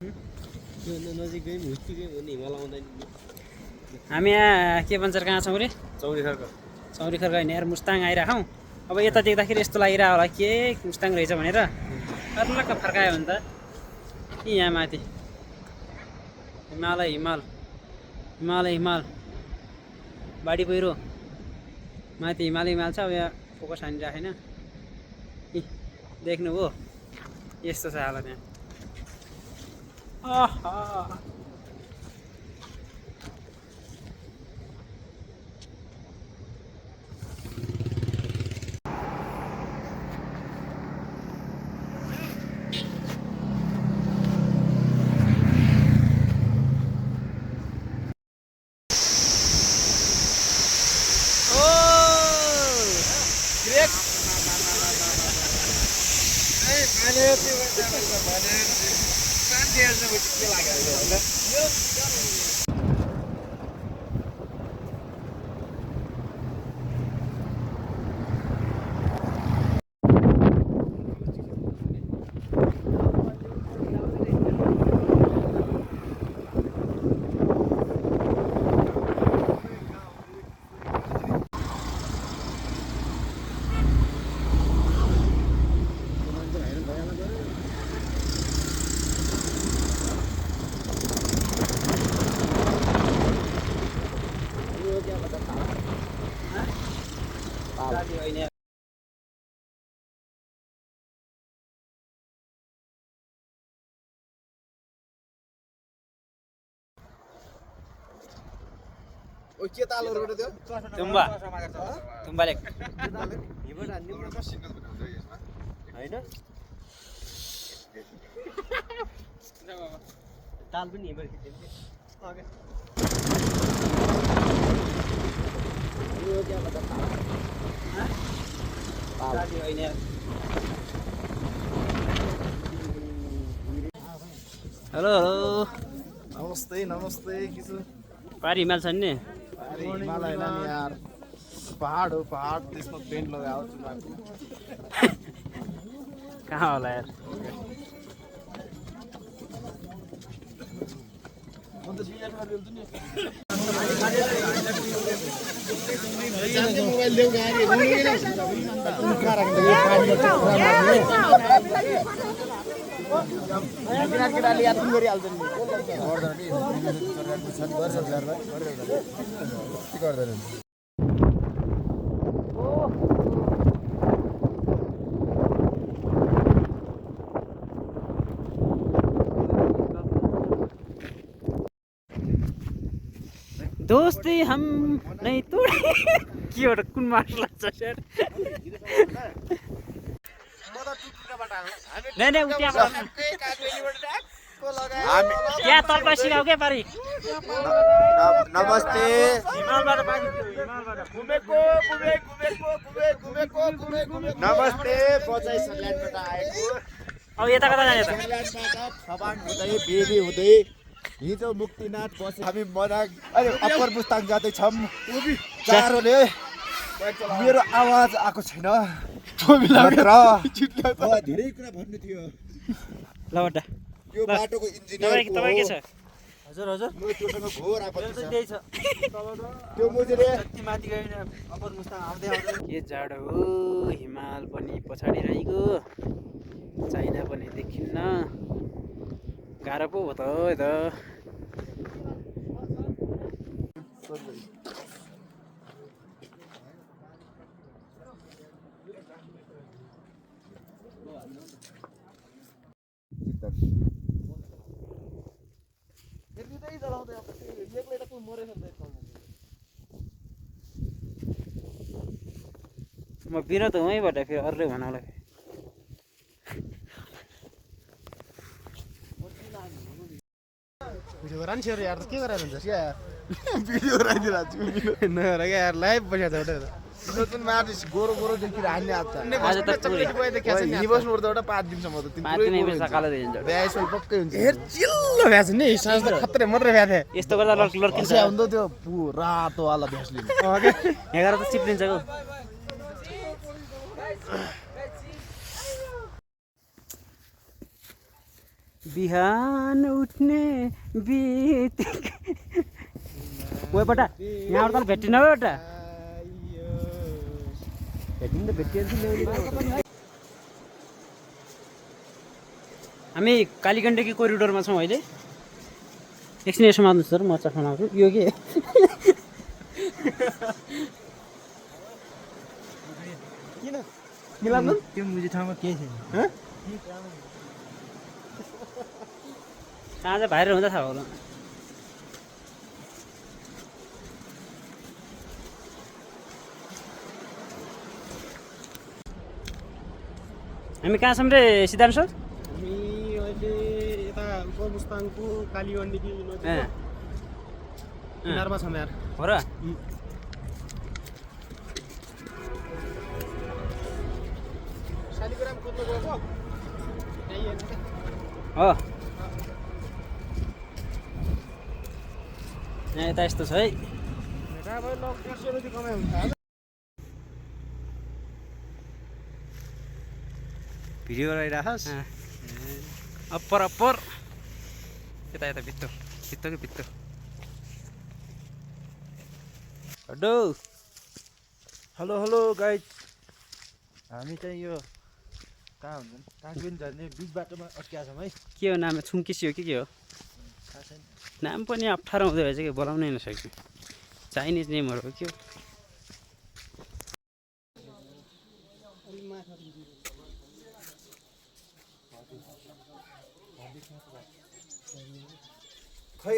हामी यहाँ के भन्छ कहाँ छौँ रे चौरी खर्क होइन यार मुस्ताङ आइराखौँ अब यता देख्दाखेरि यस्तो लागिरह होला के मुस्ताङ रहेछ भनेर अर्लक्क फर्कायो भने त कि यहाँ माथि हिमाल बाढी पहिरो माथि हिमाल छ अब यहाँ फोकस हानिराखेन देख्नु हो यस्तो छ हालत यहाँ के तालहरु त्यो तुम्बा लेक हैन ताल पनि हिँड्दै ओके यो क्या बता ताल होइन हेलो नमस्ते किसो पारी हिमाल छन् नि हिमाल हैन नि यार पहाड हो पहाड त्यसमा पेन्ट लगाएको छु कहाँ होला यार मोबाइल देऊ गाडी केटाले याद पनि गरिहाल्छ नि गर्दैन दोस्ती हम नहीं तोड़े के हो कुन मार्स लाग्छ सर नहीं उट्याबाट क्या तलपा सिकाऊ क्या पारी नमस्ते नमस्ते बजाइ सल्यानबाट आएको अब यता कता जाने त सल्यानबाट छबाङ हुँदै बेबी हुँदै हिजो मुक्तिनाथ बसे हामी मनाङ अरे अप्पर मुस्ताङ जाँदैछौँ चारोले मेरो आवाज आएको छैन धेरै कुरा भन्नु थियो ल बड्डा यो बाटोको इन्जिनियर तपाईँ के छ हजुर म त्योसँग घोर आपत्ति छ त्यही छ त्यो मुजुरे जति माथि गएन अप्पर मुस्ताङ आउँदै के जाडो हो हिमाल पनि पछाडि रहेको चाइना पनि देखिन्न गाह्रो पो हो त म विनोद वहीँबाट फेरि अरूले भनौँला भिडियो गरा नि यार के गरेर हुन्छ यार भिडियो गराइदिरहेको छु नगरा क्या यार लाइभ बसेको छ एउटा विनोद पनि मार्छ गोरो देखिएर हान्ने आज त बस्नुपर्छ एउटा 5 दिनसम्म त भ्याइसल पक्कै हुन्छ हेर चिल्लो भ्यास नि साँझ त खतरे मात्रै भ्या थिए यस्तो गर्दा लड्किन्छ हुँदो त्यो रातो वाला भ्यासले यहाँ त चिप्लिन्छ गो बिहान उठ्ने बित्तिकै ओए बटा यहाँबाट त भेटिन हो एउटा हामी कालीगण्डकी कोरिडोरमा छौँ अहिले एकछिन यसो माग्नु सर म चस्मा लाउँछु यो के त्यो मुजी ठाउँमा के छैन कहाँ चाहिँ भाइरल हुँदा थाहा होला हामी कहाँ छौँ रे सिद्धार्थ सर हामी अहिले यता उपमुस्ताङको कालीगण्डकी नदीको किनारमा छौँ यार हो र शालिग्राम खोज्नु गएको हो यहाँ यता यस्तो छ है भिडियो गराइराखस् अप्पर अप्पर यता यता भित्तो भित्तो कि भित्तो हड्डो हेलो हेलो गाइड हामी चाहिँ यो कहाँ हुन्छन् काँक्रिन झर्ने बिच बाटोमा अड्किया छौँ है के हो नाम छुङ्किसी हो कि के हो थाहा छैन नाम पनि अप्ठ्यारो हुँदो रहेछ कि बोलाउनै नसक्यो चाइनिज नेमहरू हो के हो खै